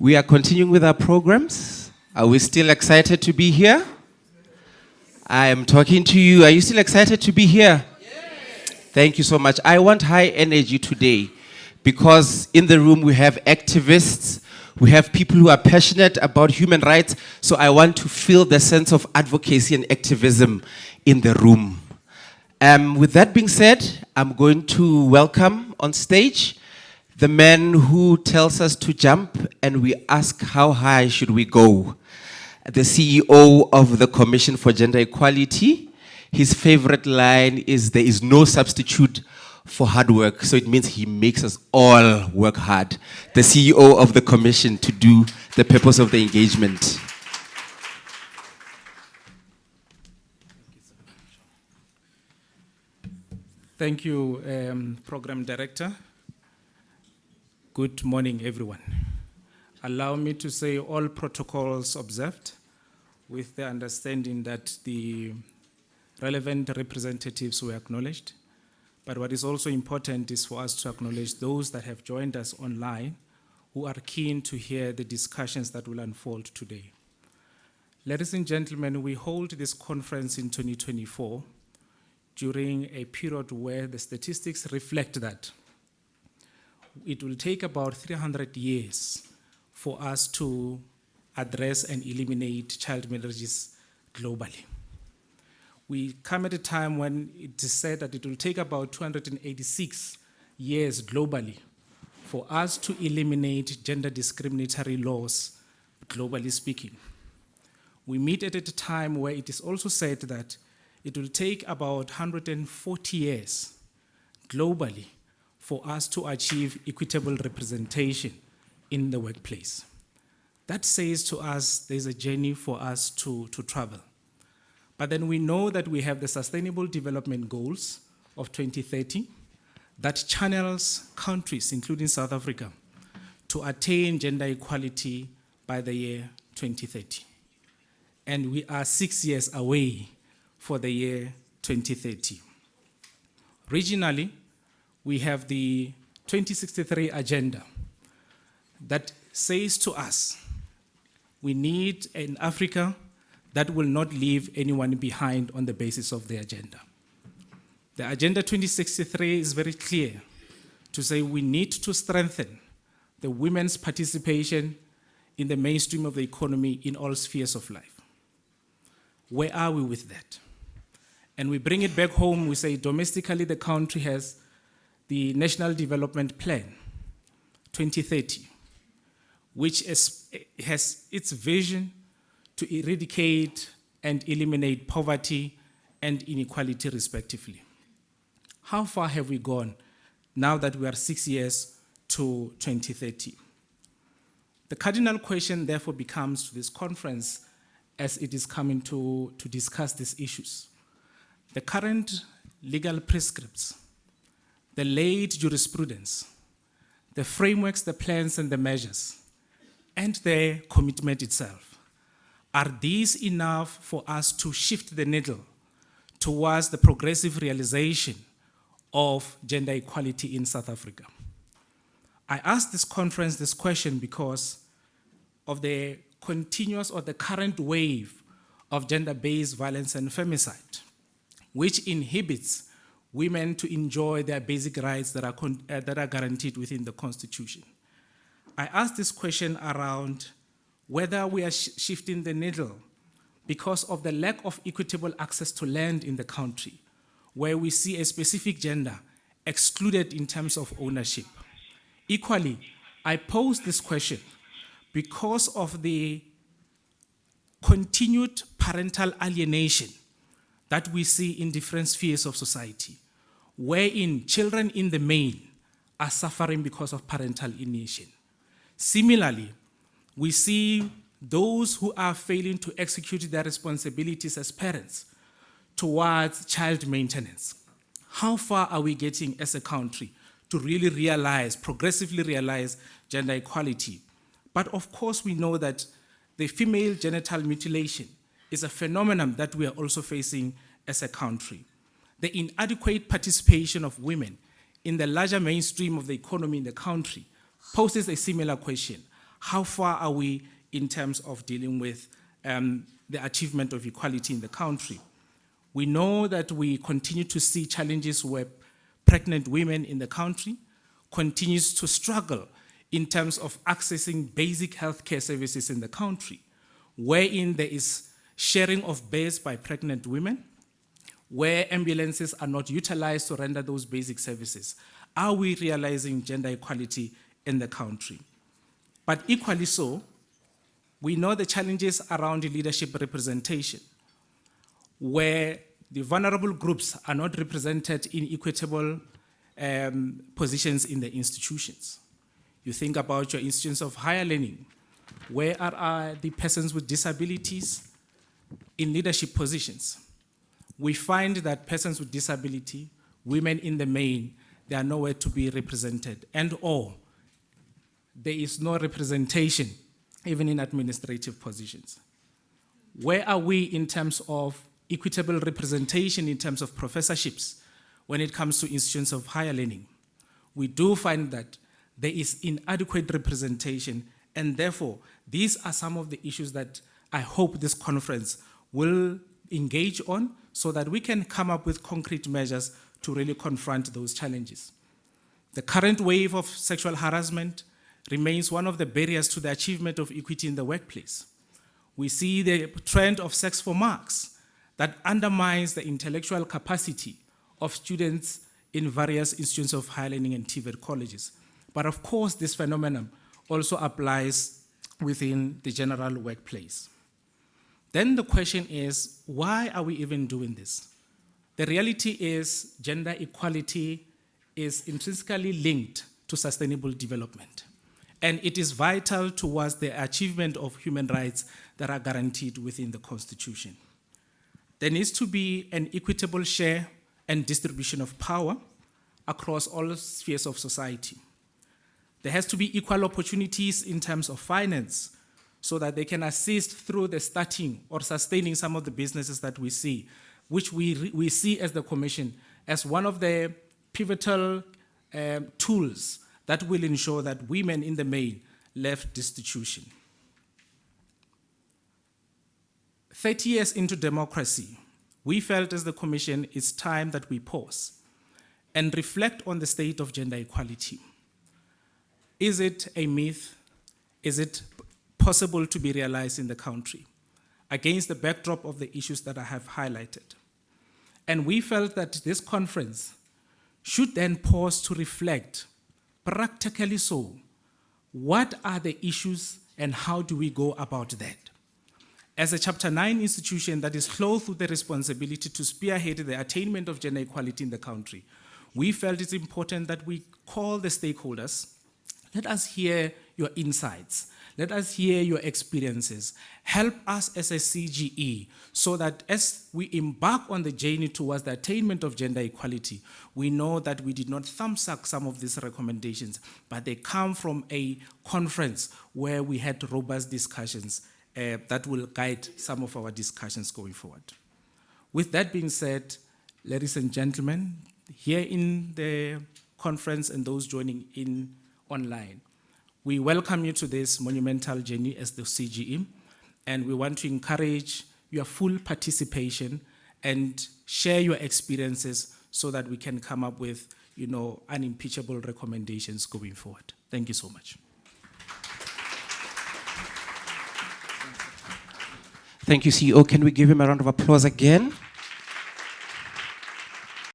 We are continuing with our programs. Are we still excited to be here? I am talking to you. Are you still excited to be here? Yes. Thank you so much. I want high energy today because in the room we have activists, we have people who are passionate about human rights, so I want to feel the sense of advocacy and activism in the room. With that being said, I'm going to welcome on stage the man who tells us to jump and we ask how high should we go. The CEO of the Commission for Gender Equality. His favorite line is, there is no substitute for hard work. So it means he makes us all work hard. The CEO of the Commission to do the purpose of the engagement. Thank you, Program Director. Good morning, everyone. Allow me to say all protocols observed with the understanding that the relevant representatives were acknowledged. But what is also important is for us to acknowledge those that have joined us online who are keen to hear the discussions that will unfold today. Ladies and gentlemen, we hold this conference in 2024 during a period where the statistics reflect that it will take about 300 years for us to address and eliminate child marriages globally. We come at a time when it is said that it will take about 286 years globally for us to eliminate gender discriminatory laws, globally speaking. We meet at a time where it is also said that it will take about 140 years globally for us to achieve equitable representation in the workplace. That says to us there's a journey for us to travel. But then we know that we have the Sustainable Development Goals of 2030 that channels countries, including South Africa, to attain gender equality by the year 2030. And we are 6 years away for the year 2030. Regionally, we have the 2063 agenda that says to us, we need an Africa that will not leave anyone behind on the basis of the agenda. The Agenda 2063 is very clear to say we need to strengthen the women's participation in the mainstream of the economy in all spheres of life. Where are we with that? And we bring it back home, we say domestically the country has the National Development Plan 2030, which has its vision to eradicate and eliminate poverty and inequality respectively. How far have we gone now that we are 6 years to 2030? The cardinal question therefore becomes to this conference as it is coming to discuss these issues. The current legal prescripts, the late jurisprudence, the frameworks, the plans and the measures, and the commitment itself. Are these enough for us to shift the needle towards the progressive realization of gender equality in South Africa? I asked this conference this question because of the continuous or the current wave of gender-based violence and femicide, which inhibits women to enjoy their basic rights that are guaranteed within the Constitution. I asked this question around whether we are shifting the needle because of the lack of equitable access to land in the country, where we see a specific gender excluded in terms of ownership. Equally, I posed this question because of the continued parental alienation that we see in different spheres of society, wherein children in the main are suffering because of parental alienation. Similarly, we see those who are failing to execute their responsibilities as parents towards child maintenance. How far are we getting as a country to really realize, progressively realize gender equality? But of course we know that the female genital mutilation is a phenomenon that we are also facing as a country. The inadequate participation of women in the larger mainstream of the economy in the country poses a similar question. how far are we in terms of dealing with the achievement of equality in the country? We know that we continue to see challenges where pregnant women in the country continues to struggle in terms of accessing basic healthcare services in the country, wherein there is sharing of beds by pregnant women, where ambulances are not utilized to render those basic services. Are we realizing gender equality in the country? But equally so, we know the challenges around leadership representation, where the vulnerable groups are not represented in equitable positions in the institutions. You think about your institutions of higher learning. Where are the persons with disabilities in leadership positions? We find that persons with disability, women in the main, they are nowhere to be represented, and/or there is no representation even in administrative positions. Where are we in terms of equitable representation in terms of professorships when it comes to institutions of higher learning? We do find that there is inadequate representation, and therefore, these are some of the issues that I hope this conference will engage on so that we can come up with concrete measures to really confront those challenges. The current wave of sexual harassment remains one of the barriers to the achievement of equity in the workplace. We see the trend of sex for marks that undermines the intellectual capacity of students in various institutions of higher learning and TVET colleges. But of course, this phenomenon also applies within the general workplace. Then the question is, why are we even doing this? The reality is gender equality is intrinsically linked to sustainable development. And it is vital towards the achievement of human rights that are guaranteed within the Constitution. There needs to be an equitable share and distribution of power across all spheres of society. There has to be equal opportunities in terms of finance so that they can assist through the starting or sustaining some of the businesses that we see, which we see as the Commission as one of the pivotal tools that will ensure that women in the main left destitution. 30 years into democracy, we felt as the Commission it's time that we pause and reflect on the state of gender equality. Is it a myth? Is it possible to be realized in the country against the backdrop of the issues that I have highlighted? And we felt that this conference should then pause to reflect, practically so, what are the issues and how do we go about that? As a Chapter 9 institution that is clothed with the responsibility to spearhead the attainment of gender equality in the country, we felt it's important that we call the stakeholders. Let us hear your insights. Let us hear your experiences. Help us as a CGE so that as we embark on the journey towards the attainment of gender equality, we know that we did not thumbsuck some of these recommendations, but they come from a conference where we had robust discussions that will guide some of our discussions going forward. With that being said, ladies and gentlemen, here in the conference and those joining in online, we welcome you to this monumental journey as the CGE, and we want to encourage your full participation and share your experiences so that we can come up with, unimpeachable recommendations going forward. Thank you so much. Thank you, CEO. Can we give him a round of applause again?